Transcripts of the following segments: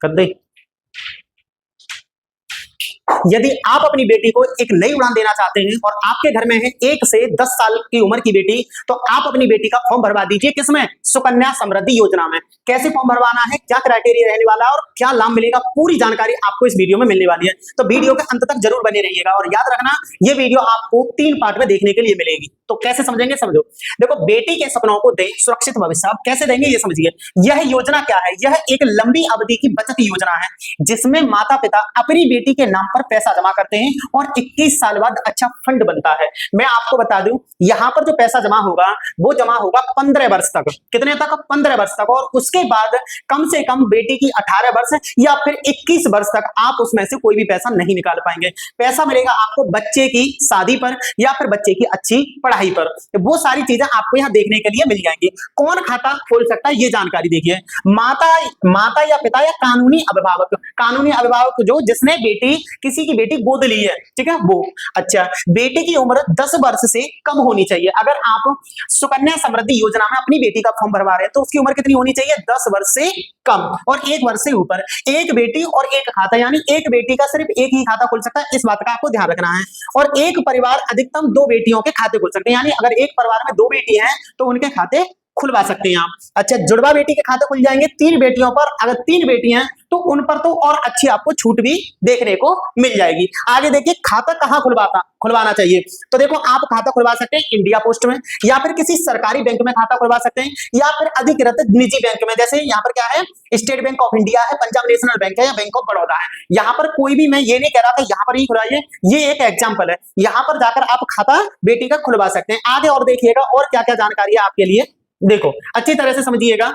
कर दे। यदि आप अपनी बेटी को एक नई उड़ान देना चाहते हैं और आपके घर में है 1 से 10 साल की उम्र की बेटी, तो आप अपनी बेटी का फॉर्म भरवा दीजिए। किसमें? सुकन्या समृद्धि योजना में। कैसे फॉर्म भरवाना है, क्या क्राइटेरिया रहने वाला है और क्या लाभ मिलेगा, पूरी जानकारी आपको इस वीडियो में मिलने वाली है। तो वीडियो के अंत तक जरूर बने रहिएगा और याद रखना ये वीडियो आपको 3 पार्ट में देखने के लिए मिलेगी। तो कैसे समझेंगे, समझो। देखो, बेटी के सपनों को दें सुरक्षित भविष्य, आप कैसे देंगे ये समझिए। यह योजना क्या है? यह एक लंबी अवधि की बचत योजना है जिसमें माता पिता अपनी बेटी के नाम पर पैसा जमा करते हैं और 21 साल बाद अच्छा फंड बनता है। मैं आपको बता दूं, यहां पर जो पैसा जमा होगा वो जमा होगा 15 वर्ष तक। कितने तक? 15 वर्ष तक। और उसके बाद कम से कम बेटी की 18 वर्ष या फिर 21 वर्ष तक आप उसमें से कोई भी पैसा नहीं निकाल पाएंगे। पैसा मिलेगा आपको बच्चे की शादी पर या फिर बच्चे की अच्छी पढ़ाई पर। वो सारी चीजें आपको यहाँ देखने के लिए मिल जाएंगी। कौन खाता खोल सकता है ये जानकारी देखिए। माता या पिता या कानूनी अभिभावक। कानूनी अभिभावक जो जिसने किसी की बेटी गोद ली है, ठीक है, वो। अच्छा, बेटी की उम्र 10 वर्ष से कम होनी चाहिए। अगर आप सुकन्या समृद्धि योजना में अपनी बेटी का फॉर्म भरवा रहे हैं तो उसकी उम्र कितनी होनी चाहिए? 10 वर्ष से कम और 1 वर्ष से ऊपर। एक बेटी और एक खाता, यानी एक बेटी का सिर्फ एक ही खाता खुल सकता है, इस बात का आपको ध्यान रखना है। और एक परिवार अधिकतम 2 बेटियों के खाते खुल सकते हैं, यानी अगर एक परिवार में 2 बेटी हैं तो उनके खाते खुलवा सकते हैं आप। अच्छा, जुड़वा बेटी के खाते खुल जाएंगे 3 बेटियों पर। अगर 3 बेटी हैं तो उन पर तो और अच्छी आपको छूट भी देखने को मिल जाएगी। आगे देखिए, खाता कहां खुलवाना चाहिए। तो देखो, आप खाता खुलवा सकते हैं इंडिया पोस्ट में, या फिर किसी सरकारी बैंक में खाता खुलवा सकते हैं, या फिर अधिकृत निजी बैंक में। जैसे यहाँ पर क्या है, स्टेट बैंक ऑफ इंडिया है, पंजाब नेशनल बैंक है या बैंक ऑफ बड़ौदा है। यहाँ पर कोई भी, मैं ये नहीं कह रहा था यहाँ पर ही खुलवाइए, ये एक एग्जाम्पल है। यहाँ पर जाकर आप खाता बेटी का खुलवा सकते हैं। आगे और देखिएगा और क्या क्या जानकारी है आपके लिए। देखो, अच्छी तरह से समझिएगा।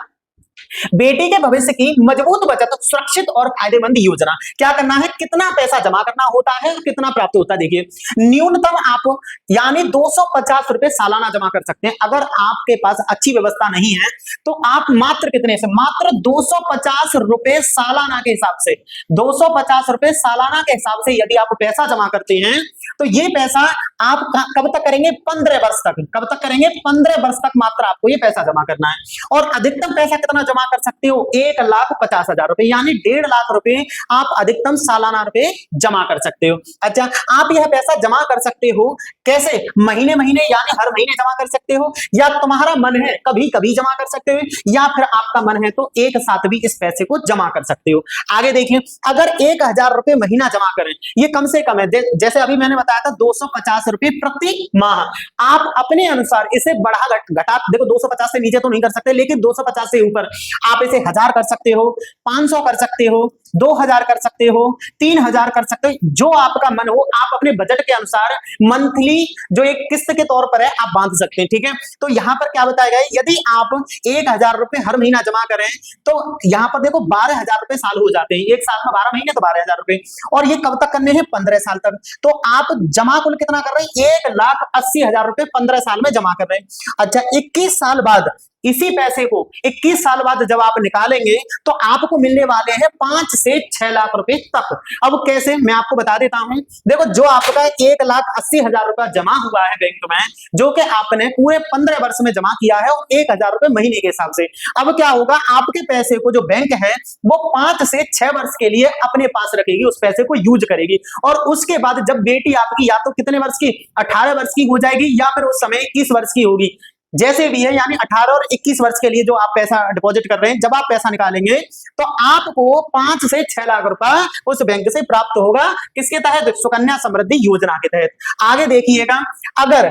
बेटी के भविष्य की मजबूत बचत, सुरक्षित और फायदेमंद योजना। क्या करना है? कितना पैसा जमा करना होता है और कितना प्राप्त होता है। देखिए, न्यूनतम आप यानी 250 रुपए सालाना जमा कर सकते हैं। अगर आपके पास अच्छी व्यवस्था नहीं है तो आप मात्र कितने से? मात्र 250 रुपए सालाना के हिसाब से, 250 रुपए सालाना के हिसाब से यदि आप पैसा जमा करते हैं तो ये पैसा आप कब तक करेंगे? 15 वर्ष तक। कब तक करेंगे? 15 वर्ष तक मात्र आपको ये पैसा जमा करना है। और अधिकतम पैसा कितना जमा कर सकते हो? 1,50,000 रुपए, यानी 1.5 लाख रुपए आप अधिकतम सालाना रुपए जमा कर सकते हो। अच्छा, आप यह पैसा जमा कर सकते हो कैसे? महीने महीने, यानी हर महीने जमा कर सकते हो, या तुम्हारा मन है कभी कभी जमा कर सकते हो, या फिर आपका मन है तो एक साथ भी इस पैसे को जमा कर सकते हो। आगे देखिए, अगर 1,000 रुपए महीना जमा करें, ये कम से कम है। जैसे अभी मैंने बताया था 250 रुपए प्रति माह। आप अपने अनुसार इसे बढ़ा घटा, देखो 250 से नीचे तो नहीं कर सकते, लेकिन 250 से ऊपर आप इसे 1000 कर सकते हो, 500 कर सकते हो, 2000 कर सकते हो, 3000 कर सकते हो, जो आपका मन हो। आप अपने बजट के अनुसार मंथली जो एक किस्त के तौर पर है आप बांध सकते हैं, ठीक है। तो यहाँ पर क्या बताया गया है, यदि आप 1,000 रुपए हर महीना जमा करें तो यहाँ पर देखो 12,000 रुपए साल हो जाते हैं। एक साल में 12 महीने तो 12,000 रुपए। और ये कब तक करने हैं? 15 साल तक। तो आप जमा कुल कितना कर रहे हैं? 1,80,000 रुपए 15 साल में जमा कर रहे हैं। अच्छा, 21 साल बाद इसी पैसे को 21 साल बाद जब आप निकालेंगे तो आपको मिलने वाले हैं 5 से 6 लाख रुपए तक। अब कैसे, मैं आपको बता देता हूं। देखो, जो आपका 1,80,000 रुपया जमा हुआ है बैंक में, जो कि आपने पूरे 15 वर्ष में जमा किया है, और 1,000 रुपए महीने के हिसाब से। अब क्या होगा, आपके पैसे को जो बैंक है वो 5 से 6 वर्ष के लिए अपने पास रखेगी, उस पैसे को यूज करेगी। और उसके बाद जब बेटी आपकी या तो कितने वर्ष की, 18 वर्ष की हो जाएगी, या फिर उस समय 21 वर्ष की होगी, जैसे भी है, यानी 18 और 21 वर्ष के लिए जो आप पैसा डिपॉजिट कर रहे हैं, जब आप पैसा निकालेंगे तो आपको 5 से 6 लाख रुपए उस बैंक से प्राप्त होगा। किसके तहत? सुकन्या समृद्धि योजना के तहत। आगे देखिएगा, अगर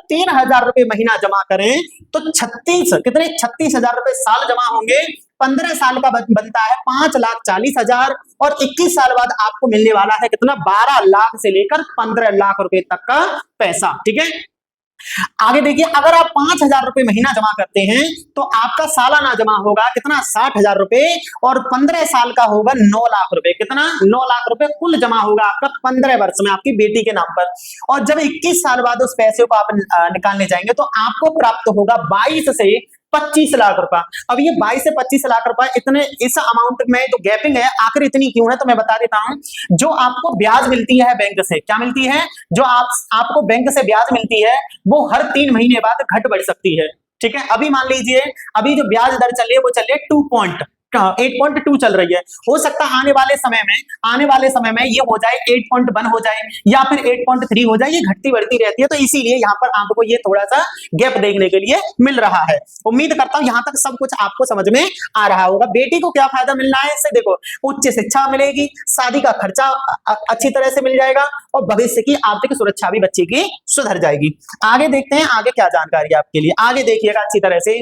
3,000 रुपए महीना जमा करें तो 36,000 रुपए साल जमा होंगे। 15 साल का बनता है 5,40,000, और 21 साल बाद आपको मिलने वाला है कितना? 12 लाख से लेकर 15 लाख रुपए तक का पैसा, ठीक है। आगे देखिए, अगर आप 5,000 रुपए महीना जमा करते हैं तो आपका सालाना जमा होगा कितना? 60,000 रुपए, और 15 साल का होगा 9 लाख रुपए। कितना? 9 लाख रुपए कुल जमा होगा आपका 15 वर्ष में आपकी बेटी के नाम पर। और जब 21 साल बाद उस पैसे को आप निकालने जाएंगे तो आपको प्राप्त होगा 22 से 25 लाख रुपए। अब ये 22 से 25 लाख रुपए, इतने इस अमाउंट में जो गैपिंग है आखिर इतनी क्यों है, तो मैं बता देता हूं। जो आपको ब्याज मिलती है बैंक से, क्या मिलती है? जो आपको बैंक से ब्याज मिलती है वो हर 3 महीने बाद घट बढ़ सकती है, ठीक है। अभी मान लीजिए, अभी जो ब्याज दर चल रही है वो चल रही है 8.2 चल रही है, हो सकता है आने वाले समय में ये हो जाए 8.1 हो जाए या फिर 8.3 हो जाए, ये घटती बढ़ती रहती है। तो इसीलिए यहाँ पर आपको ये थोड़ा सा गैप देखने के लिए मिल रहा है। उम्मीद करता हूं यहाँ तक सब कुछ आपको समझ में आ रहा होगा। बेटी को क्या फायदा मिलना है इससे, देखो उच्च शिक्षा मिलेगी, शादी का खर्चा अच्छी तरह से मिल जाएगा और भविष्य की आर्थिक सुरक्षा भी बच्चे की सुधर जाएगी। आगे देखते हैं आगे क्या जानकारी है आपके लिए, आगे देखिएगा अच्छी तरह से।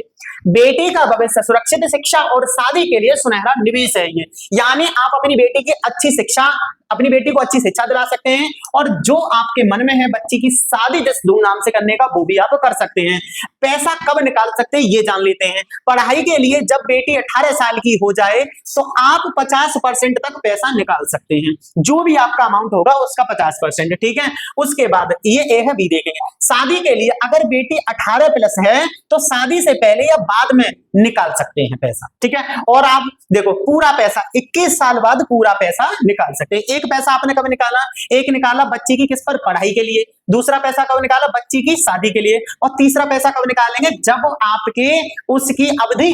बेटी का भविष्य सुरक्षित शिक्षा और शादी के लिए सुनहरा निवेश है ये, यानी आप अपनी बेटी की अच्छी शिक्षा, अपनी बेटी को अच्छी शिक्षा दिला सकते हैं और जो आपके मन में है बच्ची की शादी जिस धूमधाम से करने का वो भी आप कर सकते हैं। पैसा कब निकाल सकते हैं ये जान लेते हैं। पढ़ाई के लिए जब बेटी 18 साल की हो जाए तो आप 50% तक पैसा निकाल सकते हैं, जो भी आपका अमाउंट होगा उसका 50%, ठीक है। उसके बाद ये ए है, बी देखेंगे। शादी के लिए अगर बेटी 18+ है तो शादी से पहले या बाद में निकाल सकते हैं पैसा, ठीक है। और आप देखो पूरा पैसा 21 साल बाद पूरा पैसा निकाल सकते हैं। एक पैसा आपने कब निकाला, एक निकाला बच्ची की किस पर, पढ़ाई के लिए, दूसरा पैसा कब निकाला बच्ची की शादी के लिए, और तीसरा पैसा कब निकालेंगे जब आपके उसकी अवधि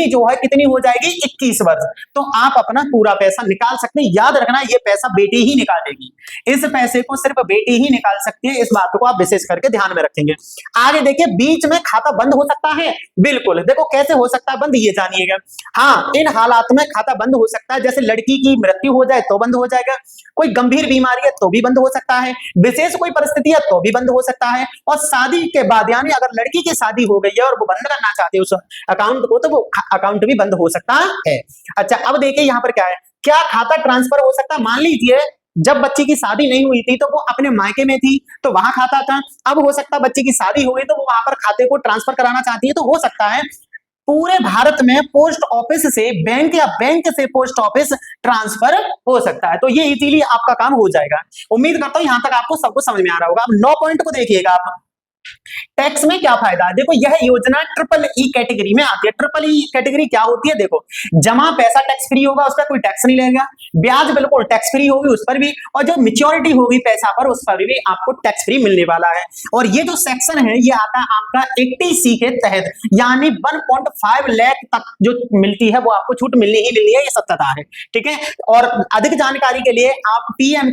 जो है कितनी हो जाएगी 21 वर्ष, तो आप अपना पूरा पैसा निकाल सकते हैं। याद रखना ये पैसा बेटी ही निकालेगी, इस पैसे को सिर्फ बेटी ही निकाल सकती है, इस बात को आप विशेष करके ध्यान में रखेंगे। आगे देखिए, बीच में खाता बंद हो सकता है, बिल्कुल। देखो कैसे हो सकता है बंद, ये जानिएगा। हाँ, इन हालात में खाता बंद हो सकता है, जैसे लड़की की मृत्यु हो जाए तो बंद हो जाएगा, कोई गंभीर बीमारी है तो भी बंद हो सकता है, विशेष कोई परिस्थिति है तो भी बंद हो सकता है, और शादी के बाद यानी अगर लड़की की शादी हो गई है और वो बंद करना चाहते हैं उस अकाउंट को, तो वो अकाउंट भी बंद हो सकता है। अच्छा, अब देखिए यहाँ पर क्या है, क्या खाता ट्रांसफर हो सकता है। मान लीजिए जब बच्ची की शादी नहीं हुई थी तो वो अपने मायके में थी तो वहां खाता था, अब हो सकता है बच्ची की शादी हो गई तो वो वहां पर खाते को ट्रांसफर कराना चाहती है, तो हो सकता है पूरे भारत में पोस्ट ऑफिस से बैंक या बैंक से पोस्ट ऑफिस ट्रांसफर हो सकता है। तो ये इजीली आपका काम हो जाएगा। उम्मीद करता हूं यहां तक आपको सब कुछ समझ में आ रहा होगा। अब 9 पॉइंट को देखिएगा आप। टैक्स में क्या फायदा है, देखो यह योजना ट्रिपल ई कैटेगरी में आती है। ट्रिपल ई कैटेगरी क्या होती है, देखो जमा पैसा टैक्स फ्री होगा, उस पर कोई टैक्स नहीं लगेगा, ब्याज बिल्कुल टैक्स फ्री होगी उस पर भी, और जो मैच्योरिटी होगी पैसा पर उस पर भी आपको टैक्स फ्री मिलने वाला है। और ये जो सेक्शन है ये आता है आपका 80C के तहत, यानी 1.5 लाख तक जो मिलती है वो आपको छूट मिलनी ही मिलनी है, ये सत्यता है, ठीक है। और अधिक जानकारी के लिए आप पीएम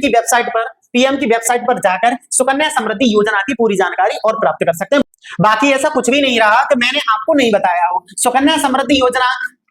की वेबसाइट पर जाकर सुकन्या समृद्धि योजना की पूरी जानकारी और प्राप्त कर सकते हैं। बाकी ऐसा कुछ भी नहीं रहा कि मैंने आपको नहीं बताया हो। सुकन्या समृद्धि योजना,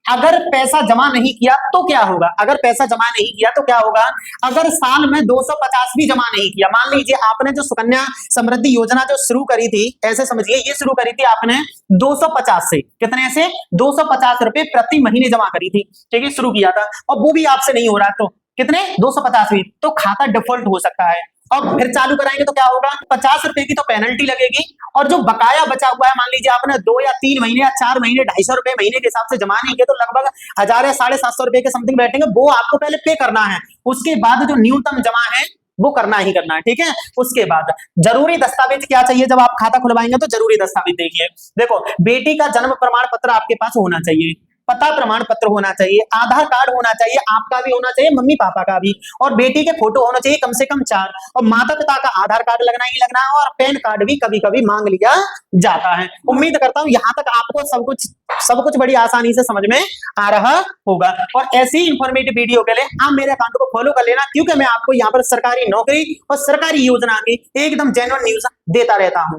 अगर पैसा जमा नहीं किया तो क्या होगा, अगर पैसा जमा नहीं किया तो क्या होगा, अगर साल में 250 भी जमा नहीं किया, मान लीजिए आपने जो सुकन्या समृद्धि योजना जो शुरू करी थी, ऐसे समझिए ये शुरू करी थी आपने 250 से, कितने से 250 रुपए प्रति महीने जमा करी थी, ठीक है, शुरू किया था, और वो भी आपसे नहीं हो रहा, तो कितने 250 भी, तो खाता डिफॉल्ट हो सकता है। और फिर चालू कराएंगे तो क्या होगा, 50 रुपए की तो पेनल्टी लगेगी, और जो बकाया बचा हुआ है मान लीजिए आपने 2 या 3 महीने या 4 महीने 250 रुपए महीने के हिसाब से जमा नहीं किया, तो लगभग 1000 या 750 रुपए के समथिंग बैठेंगे, वो आपको पहले पे करना है। उसके बाद जो न्यूनतम जमा है वो करना ही करना है, ठीक है। उसके बाद जरूरी दस्तावेज क्या चाहिए, जब आप खाता खुलवाएंगे तो जरूरी दस्तावेज देखिए, देखो बेटी का जन्म प्रमाण पत्र आपके पास होना चाहिए, पता प्रमाण पत्र होना चाहिए, आधार कार्ड होना चाहिए, आपका भी होना चाहिए, मम्मी पापा का भी, और बेटी के फोटो होना चाहिए कम से कम 4, और माता पिता का आधार कार्ड लगना ही लगना है, और पैन कार्ड भी कभी कभी मांग लिया जाता है। उम्मीद करता हूं यहां तक आपको सब कुछ बड़ी आसानी से समझ में आ रहा होगा। और ऐसी इंफॉर्मेटिव वीडियो के लिए आप मेरे अकाउंट को फॉलो कर लेना, क्योंकि मैं आपको यहाँ पर सरकारी नौकरी और सरकारी योजना की एकदम जेन्युइन न्यूज देता रहता हूं।